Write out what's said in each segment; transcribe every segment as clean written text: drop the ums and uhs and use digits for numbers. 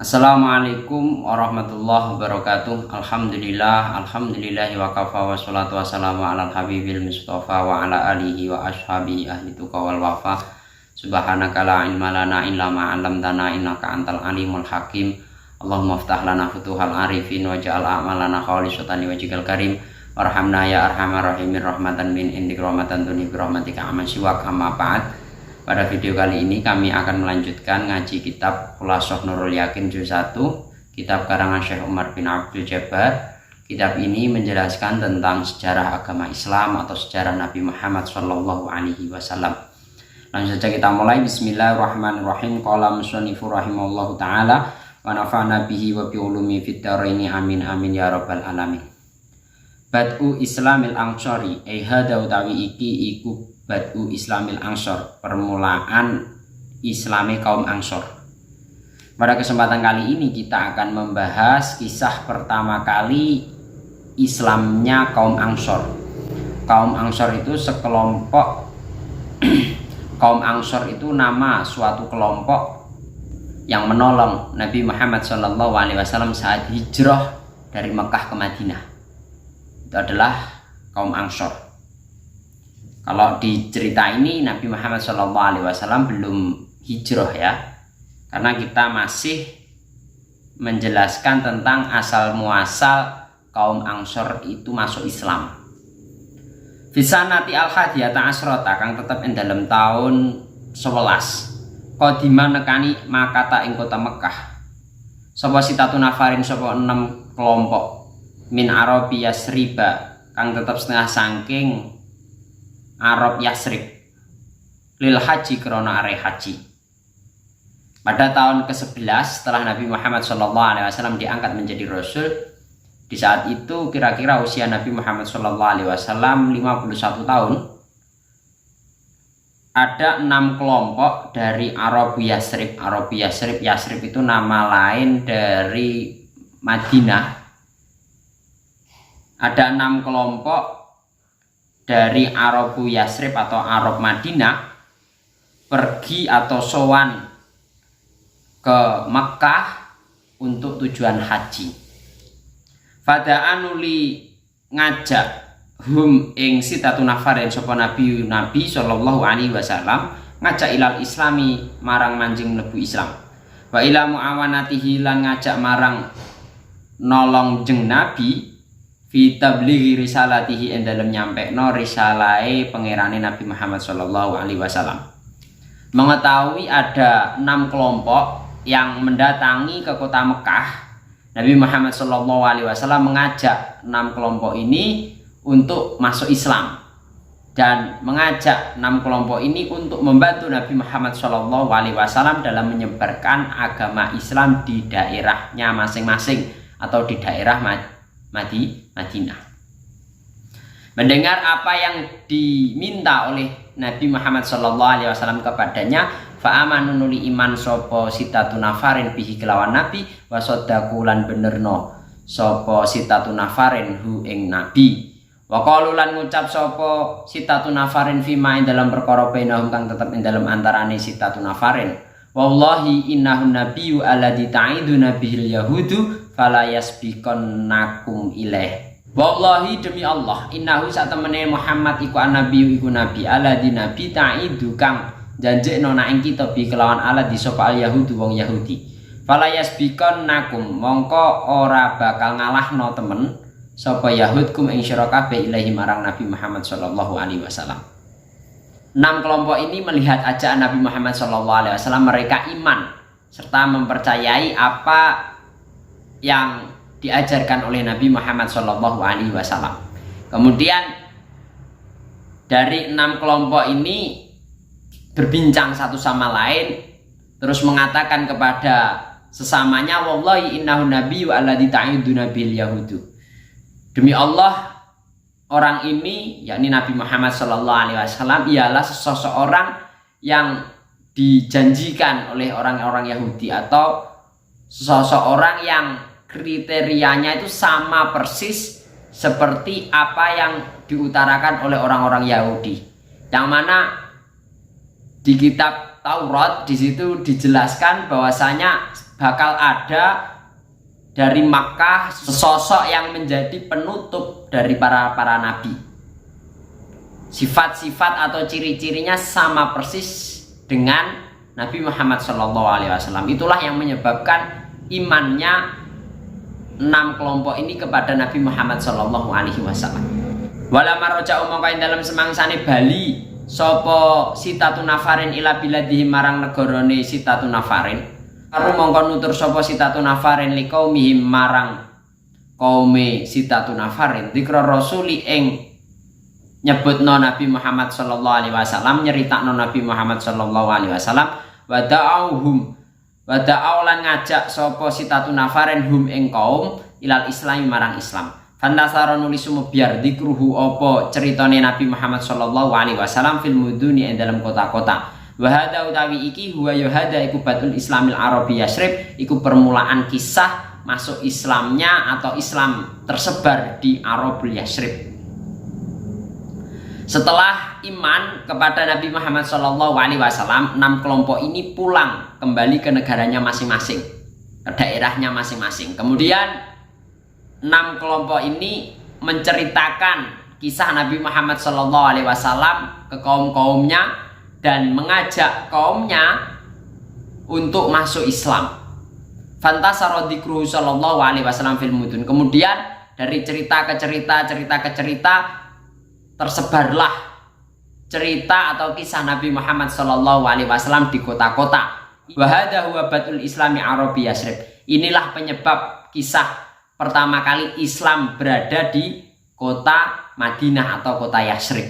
Assalamualaikum warahmatullahi wabarakatuh. Alhamdulillahi wa kafa wa salatu wassalamu ala habibil mustafa wa ala alihi wa ashabi ahli tuqa wal wafa. Subhanaka la ilma lana illa ma 'allamtana innaka antal alimul hakim. Allahumma iftah lana futuhal arifin waj'al a'malana khalisatan liwajhikal karim. Warhamna ya arhamar rahimin rahmatan min indik rahmatan tuni bi rahmatika aman siwak amma ba'd. Pada video kali ini kami akan melanjutkan ngaji kitab Khulasath Nurul Yakin juz 1, kitab karangan Syekh Umar bin Abdul Jabbar. Kitab ini menjelaskan tentang sejarah agama Islam atau sejarah Nabi Muhammad SAW. Langsung saja kita mulai. Bismillahirrahmanirrahim. Qala musannifu rahimallahu taala wa nafa'na bihi wa bi ulumi fid dharaini amin amin ya rabbal alamin. Bad'u Islamil Ansori hada utawi iki iku Bad'u Islamil Ansor, permulaan Islami kaum Ansor. Pada kesempatan kali ini kita akan membahas kisah pertama kali Islamnya kaum Ansor. Kaum Ansor itu sekelompok kaum Ansor itu nama suatu kelompok yang menolong Nabi Muhammad SAW saat hijrah dari Mekah ke Madinah. Itu adalah kaum Ansor. Kalau di cerita ini Nabi Muhammad SAW belum hijrah ya, karena kita masih menjelaskan tentang asal muasal kaum Ansor itu masuk Islam. Fisanati al-hadiyata asrota kang tetap ing dalam tahun 11 qadima nekani makata ing kota Mekah. Sapa sitatun nafarin sapa 6 kelompok min Arabi Yasriba kang tetap setengah saking Arab Yasrib lil haji krona are haji. Pada tahun ke-11 setelah Nabi Muhammad SAW diangkat menjadi Rasul, di saat itu kira-kira usia Nabi Muhammad SAW 51 tahun. Ada 6 kelompok dari Arab Yasrib. Arab Yasrib, Yasrib itu nama lain dari Madinah. Ada 6 kelompok dari Arabu Yasrib atau Arab Madinah pergi atau sowan ke Mekah untuk tujuan haji. Pada anuli ngajak hum ing sitatun nafarin sapa Nabi sallallahu alaihi wasallam ngajak ilal islami marang manjing mlebu Islam. Wa ila muawanatihi lan ngajak marang nolong jeng Nabi fi tablighi risalatihi ing dalem nyampekno risalahe pangerane Nabi Muhammad sallallahu alaihi wasallam. Mengetahui ada 6 kelompok yang mendatangi ke kota Mekah, Nabi Muhammad sallallahu alaihi wasallam mengajak 6 kelompok ini untuk masuk Islam dan mengajak 6 kelompok ini untuk membantu Nabi Muhammad sallallahu alaihi wasallam dalam menyebarkan agama Islam di daerahnya masing-masing atau di daerah Madinah. Mendengar apa yang diminta oleh Nabi Muhammad SAW kepadanya, fa'amanu nuli iman sopo sitatun nafarin bihi kelawan Nabi wasoddaku lan benerno sopo sitatun nafarin hu ing Nabi. Wa qalu lan ngucap sopo sitatun nafarin fima ing dalam perkara bainahum kang tetep ing dalam antarane sitatun nafarin. Wallahi innahun nabiyyu alladzi ta'iduna bihil yahudu fala yasbiqannakum ilaih. Wallahi demi Allah, innahu satemene Muhammad iku annabiyyu iku nabi alladzi nabi ta'idu kang janjekno nak ing kita bi kelawan alladzi sapa al yahudu wong Yahudi. Fala yasbiqannakum mongko ora bakal ngalahno temen sapa Yahudkum ing sira kabeh ilahi marang Nabi Muhammad sallallahu alaihi wasallam. 6 kelompok ini melihat ajakan Nabi Muhammad SAW, mereka iman serta mempercayai apa yang diajarkan oleh Nabi Muhammad SAW. Kemudian dari 6 kelompok ini berbincang satu sama lain, terus mengatakan kepada sesamanya, wallahi innahu nabiyyu alladzi ta'iduna bil yahudu. Demi Allah, orang ini yakni Nabi Muhammad SAW ialah seseorang yang dijanjikan oleh orang-orang Yahudi atau seseorang yang kriterianya itu sama persis seperti apa yang diutarakan oleh orang-orang Yahudi. Yang mana di kitab Taurat di situ dijelaskan bahwasanya bakal ada dari Makkah sosok yang menjadi penutup dari para nabi. Sifat-sifat atau ciri-cirinya sama persis dengan Nabi Muhammad SAW. Itulah yang menyebabkan imannya 6 kelompok ini kepada Nabi Muhammad SAW. Wala maroja'u mongko ing dalam semangsane bali sapa sitatun nafarin ila biladihi marang negarane sitatun nafarin. Karu mongko nutur sapa sitatun nafarin liqaumihim marang kaume sitatun nafarin dzikra rasuli ing nyebutno Nabi Muhammad sallallahu alaihi wasallam, nyeritakno Nabi Muhammad sallallahu alaihi wasallam, wa da'au lan ngajak sapa sitatun nafarin hum ing kaum ilal islami marang Islam. Fantasara nulis sumebyar dzikruhu apa ceritane Nabi Muhammad sallallahu alaihi wasallam fil muduni ing dalam kota-kota. Wahada utawi iki huwa yuhada iku batul Islamil Arabi Yasrib, iku permulaan kisah masuk Islamnya atau Islam tersebar di Arabul Yasrib. Setelah iman kepada Nabi Muhammad SAW, 6 kelompok ini pulang kembali ke negaranya masing-masing, ke daerahnya masing-masing. Kemudian 6 kelompok ini menceritakan kisah Nabi Muhammad SAW ke kaum-kaumnya dan mengajak kaumnya untuk masuk Islam. Fantasara dzikruhu sallallahu alaihi wasallam fil mudun. Kemudian dari cerita ke cerita tersebarlah cerita atau kisah Nabi Muhammad sallallahu alaihi wasallam di kota-kota. Wa hadza huwa badul Islami Arabi Yasrib. Inilah penyebab kisah pertama kali Islam berada di kota Madinah atau kota Yasrib.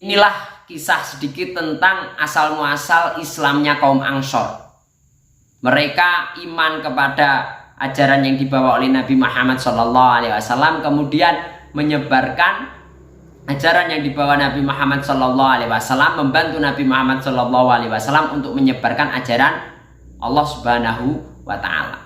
Inilah kisah sedikit tentang asal muasal Islamnya kaum Ansor. Mereka iman kepada ajaran yang dibawa oleh Nabi Muhammad SAW, kemudian menyebarkan ajaran yang dibawa Nabi Muhammad SAW, membantu Nabi Muhammad SAW untuk menyebarkan ajaran Allah Subhanahu wa Ta'ala.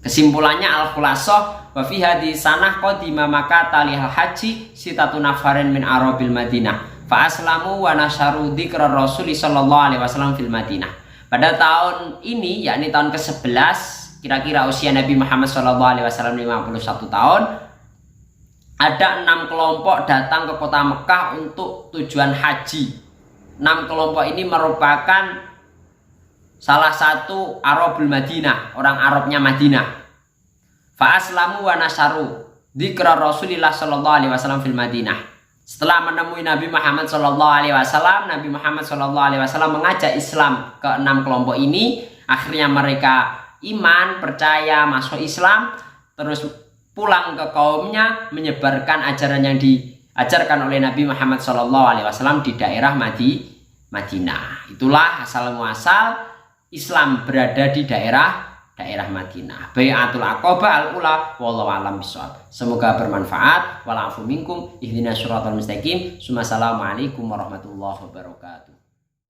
Kesimpulannya al-khulasah wa fi hadhihi sanah qadima Makkah talihal haji sitatun nafarin min arabil Madinah. Fa aslamu wa nasharu dzikra Rasul sallallahu alaihi wasallam fil Madinah. Pada tahun ini, yakni tahun ke-11, kira-kira usia Nabi Muhammad sallallahu alaihi wasallam 51 tahun, ada 6 kelompok datang ke kota Mekah untuk tujuan haji. 6 kelompok ini merupakan salah satu Arabul Madinah, orang Arabnya Madinah. Fa aslamu wa nasharu dzikra Rasulillah sallallahu alaihi wasallam fil Madinah. Setelah menemui Nabi Muhammad SAW, Nabi Muhammad SAW mengajak Islam ke 6 kelompok ini. Akhirnya mereka iman, percaya, masuk Islam, terus pulang ke kaumnya, menyebarkan ajaran yang diajarkan oleh Nabi Muhammad SAW di daerah Madinah. Itulah asal muasal Islam berada di daerah Madinah. Bai'atul Aqabah al-ula wallahu a'lam bishawab. Semoga bermanfaat. Wal afu minkum ihdinas siratal mustaqim. Assalamualaikum warahmatullahi wabarakatuh.